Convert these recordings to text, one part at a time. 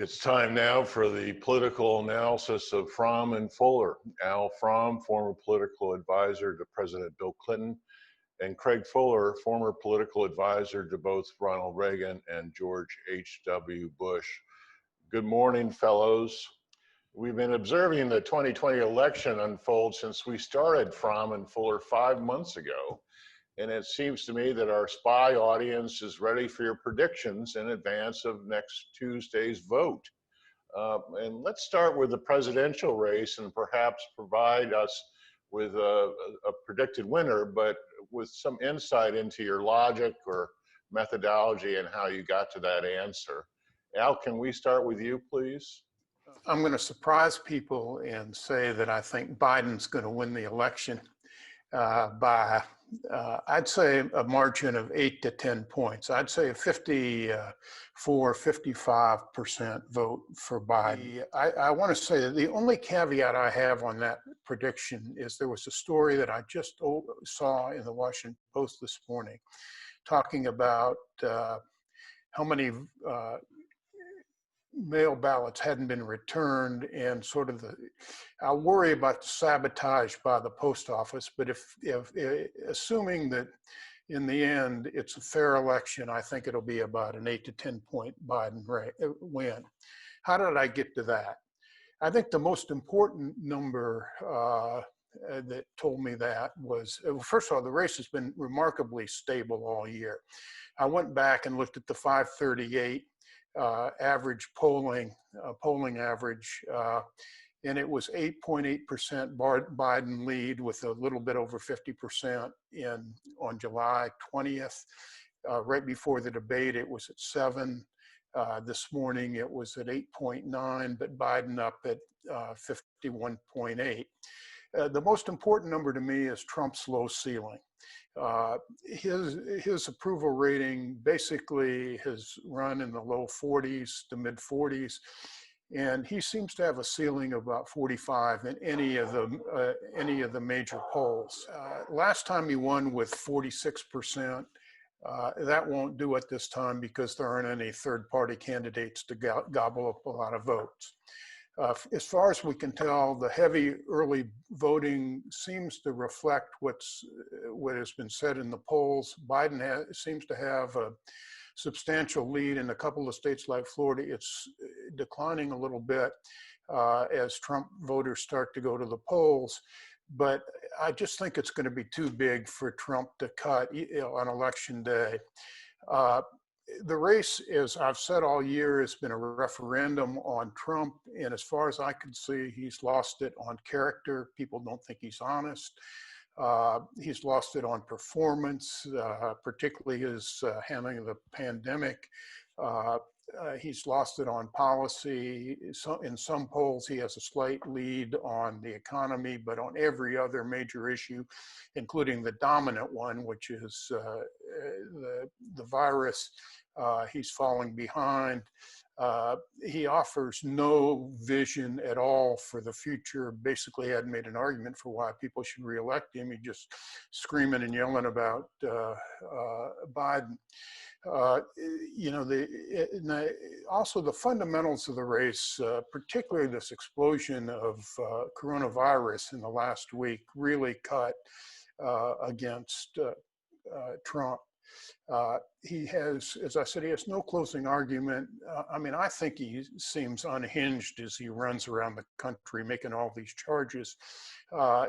It's time now for the political analysis of Fromm and Fuller. Al Fromm, former political advisor to President Bill Clinton, and Craig Fuller, former political advisor to both Ronald Reagan and George H.W. Bush. Good morning, fellows. We've been observing the 2020 election unfold since we started Fromm and Fuller 5 months ago. And it seems to me that our spy audience is ready for your predictions in advance of next Tuesday's vote. And let's start with the presidential race and perhaps provide us with a predicted winner, but with some insight into your logic or methodology and how you got to that answer. Al, can we start with you, please? I'm going to surprise people and say that I think Biden's going to win the election by I'd say a margin of 8 to 10 points. I'd say a 55% vote for Biden. I want to say that the only caveat I have on that prediction is there was a story that I just saw in the Washington Post this morning talking about how many mail ballots hadn't been returned, and sort of I worry about the sabotage by the post office. But if assuming that in the end it's a fair election, I think it'll be about an 8 to 10 point Biden win. How did I get to that? I think the most important number that told me that was, first of all, the race has been remarkably stable all year. I went back and looked at the 538 average polling average, and it was 8.8% Biden lead with a little bit over 50% on July 20th. Right before the debate, it was at 7. This morning, it was at 8.9, but Biden up at 51.8. The most important number to me is Trump's low ceiling. His approval rating basically has run in the low 40s to mid 40s, and he seems to have a ceiling of about 45 in any of the major polls. Last time he won with 46%. That won't do it this time because there aren't any third-party candidates to gobble up a lot of votes. As far as we can tell, the heavy early voting seems to reflect what has been said in the polls. Biden seems to have a substantial lead in a couple of states like Florida. It's declining a little bit as Trump voters start to go to the polls. But I just think it's going to be too big for Trump to cut on election day. The race, as I've said all year, has been a referendum on Trump. And as far as I can see, he's lost it on character. People don't think he's honest. He's lost it on performance, particularly his handling of the pandemic. He's lost it on policy. In some polls, he has a slight lead on the economy, but on every other major issue, including the dominant one, which is the virus, he's falling behind. He offers no vision at all for the future. Basically hadn't made an argument for why people should reelect him. He's just screaming and yelling about Biden. Also the fundamentals of the race, particularly this explosion of coronavirus in the last week, really cut against Trump. He has, as I said, he has no closing argument. I think he seems unhinged as he runs around the country making all these charges.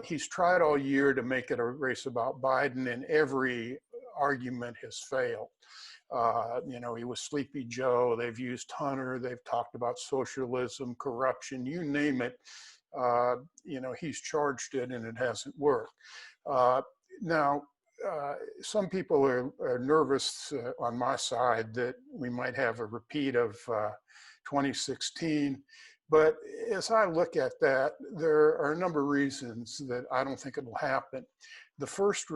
He's tried all year to make it a race about Biden, and every argument has failed. He was Sleepy Joe. They've used Hunter. They've talked about socialism, corruption, you name it. He's charged it, and it hasn't worked. Now, some people are nervous on my side that we might have a repeat of 2016. But as I look at that, there are a number of reasons that I don't think it will happen. The first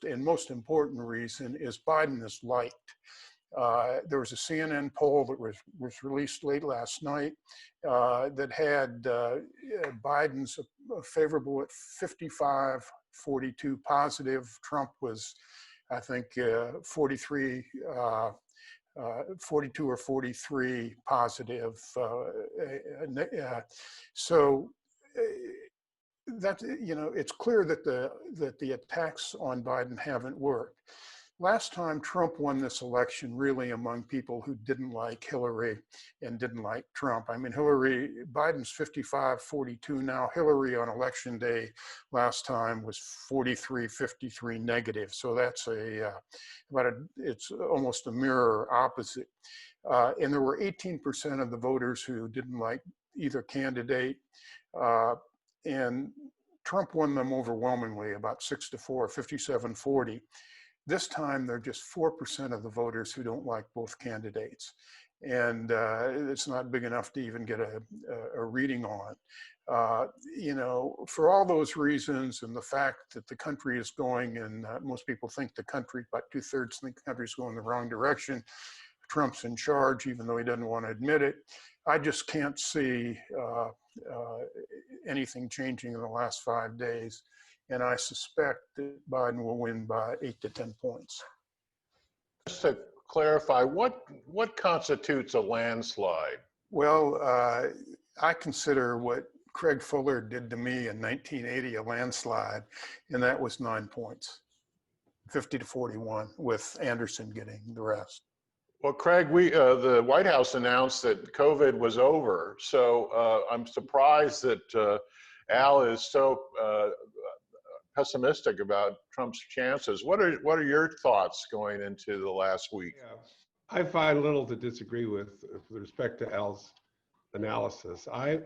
and most important reason is Biden is liked. There was a CNN poll that was released late last night that had Biden's favorable at 55-42 positive. Trump was, I think, 43 42 or 43 positive. So that, you know, it's clear that the attacks on Biden haven't worked. Last time Trump won this election, really among people who didn't like Hillary and didn't like Trump. I mean, Biden's 55-42 now. Hillary on election day last time was 43-53 negative. So that's it's almost a mirror opposite. And there were 18% of the voters who didn't like either candidate. And Trump won them overwhelmingly, about 6-4, 57-40. This time, they're just 4% of the voters who don't like both candidates. And it's not big enough to even get a reading on. You know, for all those reasons and the fact that the country is going, and most people think the country, about 2/3 think the country's going the wrong direction. Trump's in charge, even though he doesn't want to admit it. I just can't see anything changing in the last 5 days. And I suspect that Biden will win by 8 to 10 points. Just to clarify, what constitutes a landslide? Well, I consider what Craig Fuller did to me in 1980 a landslide, and that was 9 points, 50-41, with Anderson getting the rest. Well, Craig, the White House announced that COVID was over, so I'm surprised that Al is so pessimistic about Trump's chances. What are your thoughts going into the last week? Yeah, I find little to disagree with respect to Al's analysis. I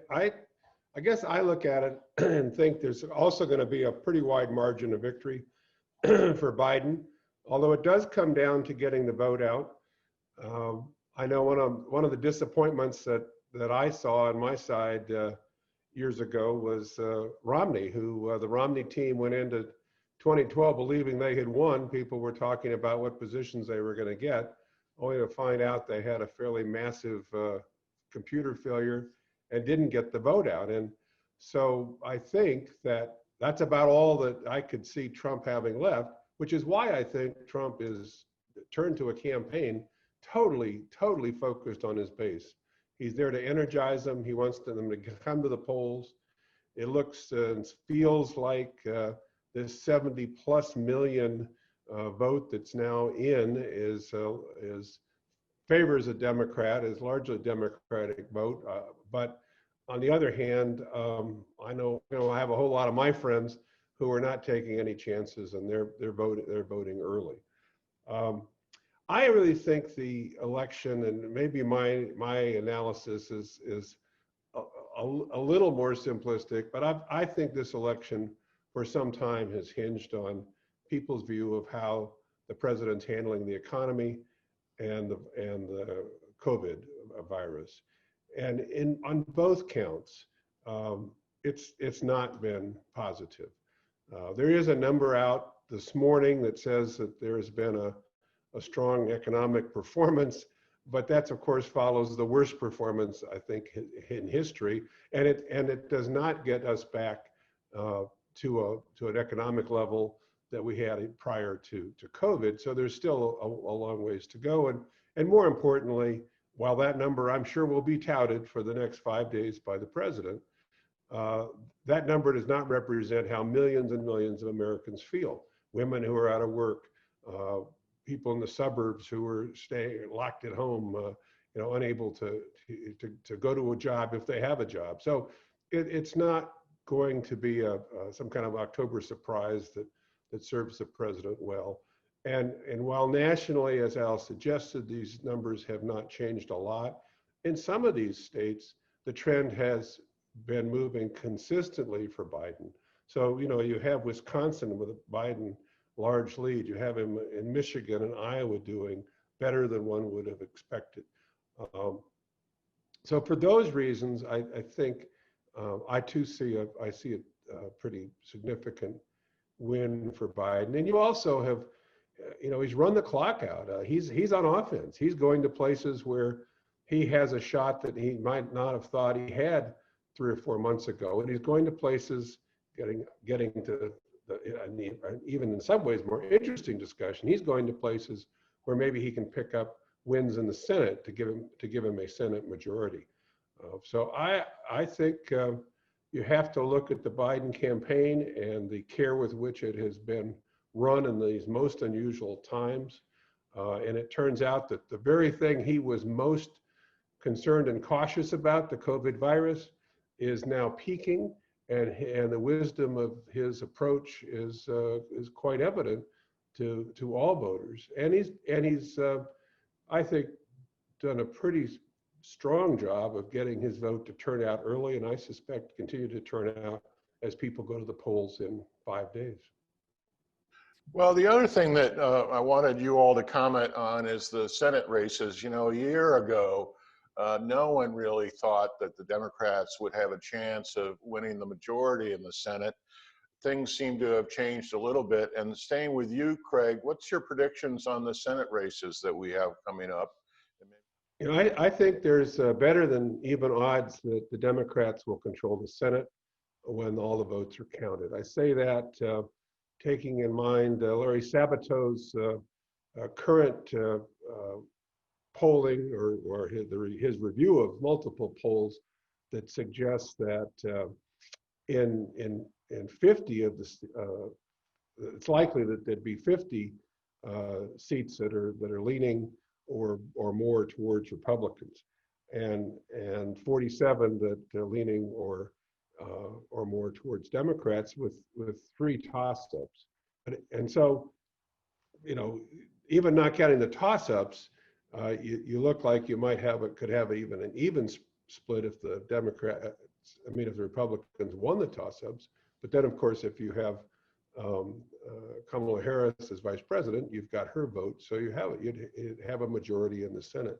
guess I look at it and think there's also going to be a pretty wide margin of victory for Biden, although it does come down to getting the vote out. I know one of the disappointments that I saw on my side years ago was Romney, who the Romney team went into 2012 believing they had won. People were talking about what positions they were going to get, only to find out they had a fairly massive computer failure and didn't get the vote out. And so I think that's about all that I could see Trump having left, which is why I think Trump is turned to a campaign totally focused on his base. He's there to energize them. He wants them to come to the polls. It looks and feels like this 70+ million vote that's now in is favors a Democrat, is largely a Democratic vote. But on the other hand, I know I have a whole lot of my friends who are not taking any chances, and they're voting early. I really think the election, and maybe my analysis is a little more simplistic, but I think this election for some time has hinged on people's view of how the president's handling the economy and the COVID virus. And on both counts, it's not been positive. There is a number out this morning that says that there has been a strong economic performance, but that's of course follows the worst performance I think in history, and it does not get us back to an economic level that we had prior to COVID. So there's still a long ways to go, and more importantly, while that number I'm sure will be touted for the next 5 days by the president, that number does not represent how millions and millions of Americans feel. Women who are out of work, people in the suburbs who are staying locked at home, unable to go to a job if they have a job. So it's not going to be some kind of October surprise that serves the president well. And while nationally, as Al suggested, these numbers have not changed a lot, in some of these states, the trend has been moving consistently for Biden. So, you have Wisconsin with a Biden large lead. You have him in Michigan and Iowa doing better than one would have expected. So for those reasons, I think I see a pretty significant win for Biden. And you also have, he's run the clock out. He's on offense. He's going to places where he has a shot that he might not have thought he had 3 or 4 months ago, and he's going to places getting to even in some ways more interesting discussion. He's going to places where maybe he can pick up wins in the Senate to give him a Senate majority. So I think you have to look at the Biden campaign and the care with which it has been run in these most unusual times. And it turns out that the very thing he was most concerned and cautious about, the COVID virus, is now peaking, and the wisdom of his approach is quite evident to all voters. And he's I think done a pretty strong job of getting his vote to turn out early, and I suspect continue to turn out as people go to the polls in 5 days. Well, the other thing that I wanted you all to comment on is the Senate races. You know, a year ago, no one really thought that the Democrats would have a chance of winning the majority in the Senate. Things seem to have changed a little bit. And staying with you, Craig, what's your predictions on the Senate races that we have coming up? You know, I think there's better than even odds that the Democrats will control the Senate when all the votes are counted. I say that taking in mind Larry Sabato's current polling or his review of multiple polls that suggests that in 50 of the it's likely that there'd be 50 seats that are leaning or more towards Republicans, and 47 that are leaning or more towards Democrats, with 3 toss-ups. And so, you know, even not counting the toss-ups, you look like you could have even an even split if the if the Republicans won the toss-ups. But then, of course, if you have Kamala Harris as vice president, you've got her vote, so you'd have a majority in the Senate.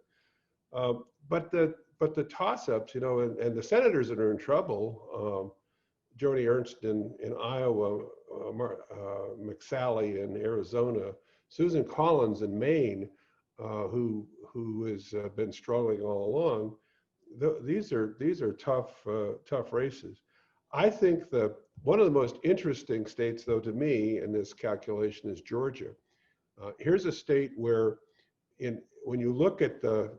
But the toss-ups, you know, and the senators that are in trouble, Joni Ernst in Iowa, McSally in Arizona, Susan Collins in Maine, who has been struggling all along. These are tough races. I think one of the most interesting states, though, to me in this calculation is Georgia. Here's a state where, when you look at the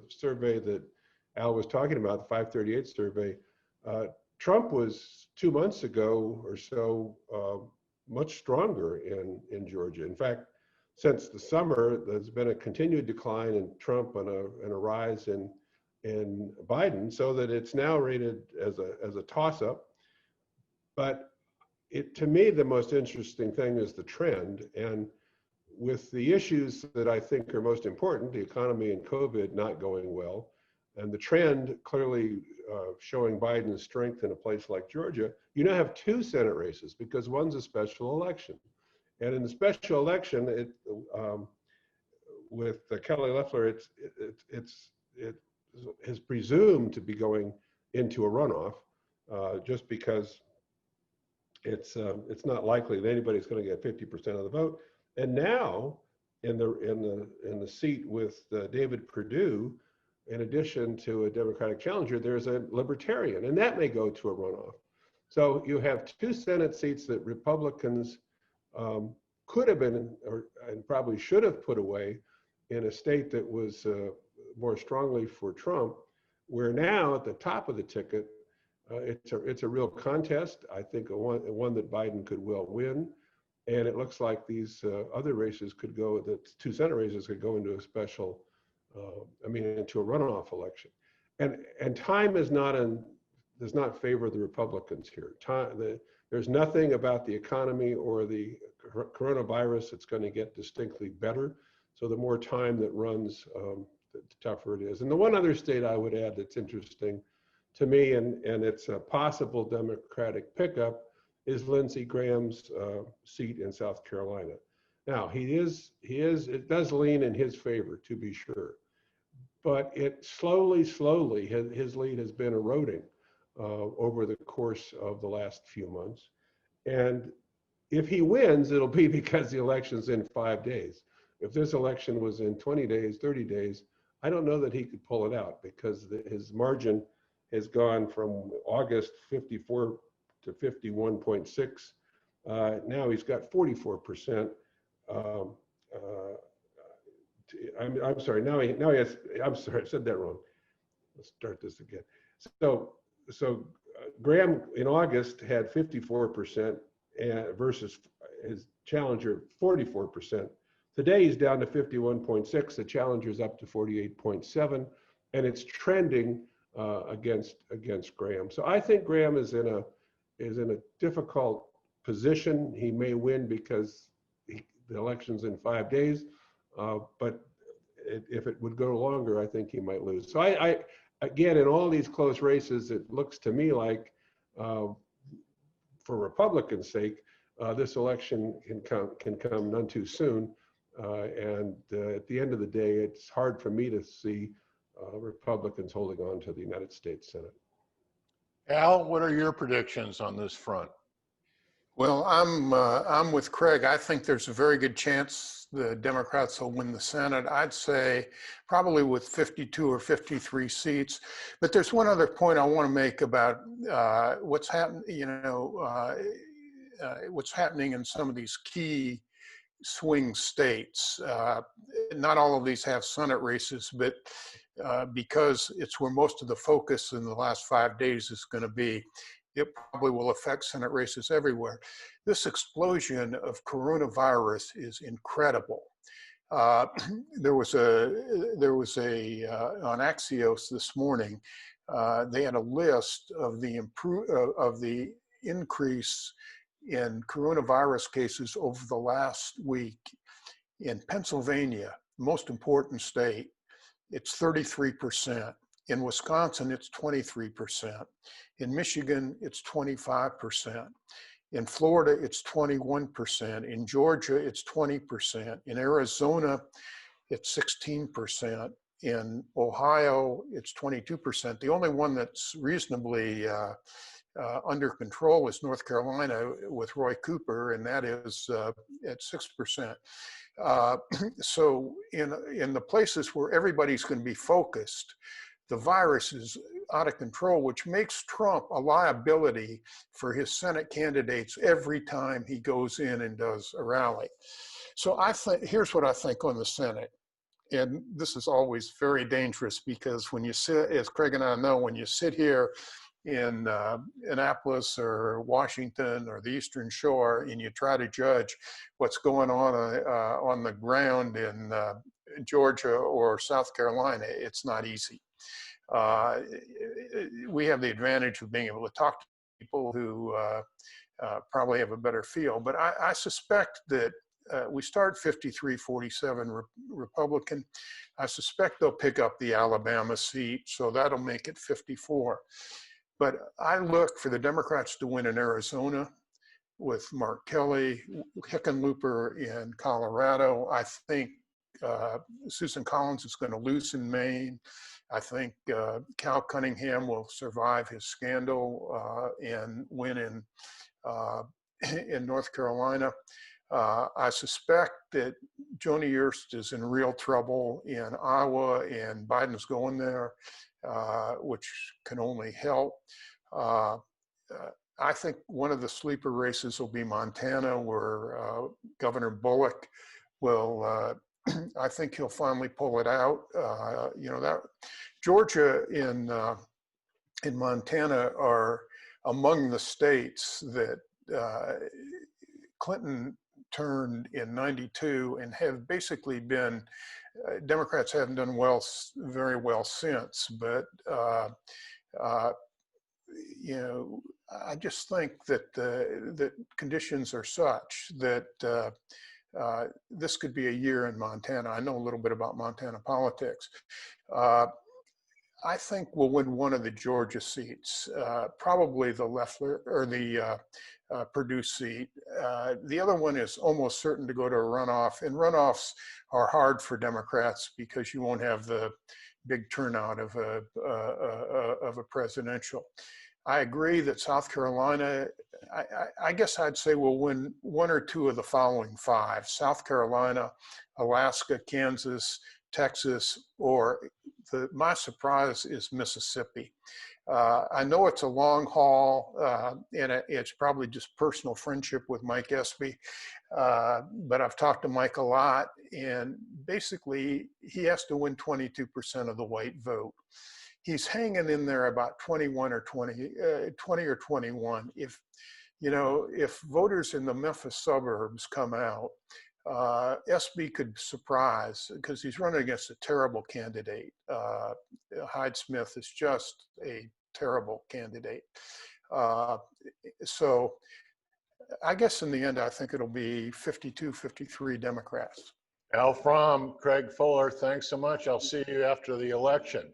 survey that Al was talking about, the 538 survey, Trump was 2 months ago or so much stronger in Georgia. In fact, since the summer, there's been a continued decline in Trump and a rise in Biden, so that it's now rated as a toss-up. But to me, the most interesting thing is the trend. And with the issues that I think are most important, the economy and COVID not going well, and the trend clearly showing Biden's strength in a place like Georgia, you now have 2 Senate races because one's a special election. And in the special election, with Kelly Loeffler, it is presumed to be going into a runoff, just because it's not likely that anybody's going to get 50% of the vote. And now, in the seat with David Perdue, in addition to a Democratic challenger, there's a Libertarian, and that may go to a runoff. So you have 2 Senate seats that Republicans could have been, and probably should have put away in a state that was more strongly for Trump, where now at the top of the ticket, it's a real contest. I think one that Biden could well win. And it looks like these other races could go, the 2 Senate races could go into a special, into a runoff election. And time does not favor the Republicans here. There's nothing about the economy or the coronavirus that's going to get distinctly better. So the more time that runs, the tougher it is. And the one other state I would add that's interesting to me, and it's a possible Democratic pickup, is Lindsey Graham's seat in South Carolina. Now, it does lean in his favor, to be sure, but it slowly, his lead has been eroding over the course of the last few months. And if he wins, it'll be because the election's in 5 days. If this election was in 20 days, 30 days, I don't know that he could pull it out, because his margin has gone from August 54 to 51.6. Now he's got 44% I'm sorry. Now he has. I'm sorry. I said that wrong. Let's start this again. So Graham in August had 54% versus his challenger 44%. Today he's down to 51.6. The challenger's up to 48.7, and it's trending against Graham. So I think Graham is in a difficult position. He may win because the election's in 5 days, but if it would go longer, I think he might lose. So I again, in all these close races, it looks to me like, for Republicans' sake, this election can come none too soon. And at the end of the day, it's hard for me to see Republicans holding on to the United States Senate. Al, what are your predictions on this front? Well, I'm with Craig. I think there's a very good chance the Democrats will win the Senate. I'd say probably with 52 or 53 seats. But there's one other point I want to make about what's happening. What's happening in some of these key swing states. Not all of these have Senate races, but because it's where most of the focus in the last 5 days is going to be, it probably will affect Senate races everywhere. This explosion of coronavirus is incredible. There was a on Axios this morning. They had a list of the increase in coronavirus cases over the last week. In Pennsylvania, most important state, it's 33%. In Wisconsin, it's 23%. In Michigan, it's 25%. In Florida, it's 21%. In Georgia, it's 20%. In Arizona, it's 16%. In Ohio, it's 22%. The only one that's reasonably under control is North Carolina with Roy Cooper, and that is at 6%. So in the places where everybody's going to be focused, the virus is out of control, which makes Trump a liability for his Senate candidates every time he goes in and does a rally. So I think, here's what I think on the Senate. And this is always very dangerous because when you sit, as Craig and I know, when you sit here in Annapolis or Washington or the Eastern Shore and you try to judge what's going on the ground in Georgia or South Carolina, it's not easy. We have the advantage of being able to talk to people who probably have a better feel, but I suspect that we start 53-47 Republican. I suspect they'll pick up the Alabama seat, so that'll make it 54. But I look for the Democrats to win in Arizona with Mark Kelly, Hickenlooper in Colorado. I think Susan Collins is going to lose in Maine. I think Cal Cunningham will survive his scandal and win in North Carolina. I suspect that Joni Ernst is in real trouble in Iowa, and Biden's going there, which can only help. I think one of the sleeper races will be Montana, where Governor Bullock will, I think he'll finally pull it out. That Georgia and Montana are among the states that Clinton turned in '92 and have basically been, Democrats haven't done very well since, but I just think that that conditions are such that this could be a year in Montana. I know a little bit about Montana politics. I think we'll win one of the Georgia seats, probably the Loeffler or the Perdue seat. The other one is almost certain to go to a runoff, and runoffs are hard for Democrats because you won't have the big turnout of a presidential. I agree that South Carolina, I guess I'd say we'll win one or two of the following five: South Carolina, Alaska, Kansas, Texas, or my surprise is Mississippi. I know it's a long haul, and it's probably just personal friendship with Mike Espy, but I've talked to Mike a lot, and basically he has to win 22% of the white vote. He's hanging in there about 20 or 21. If voters in the Memphis suburbs come out, SB could surprise, because he's running against a terrible candidate. Hyde Smith is just a terrible candidate. So I guess in the end, I think it'll be 52, 53 Democrats. Al Fromm, Craig Fuller, thanks so much. I'll see you after the election.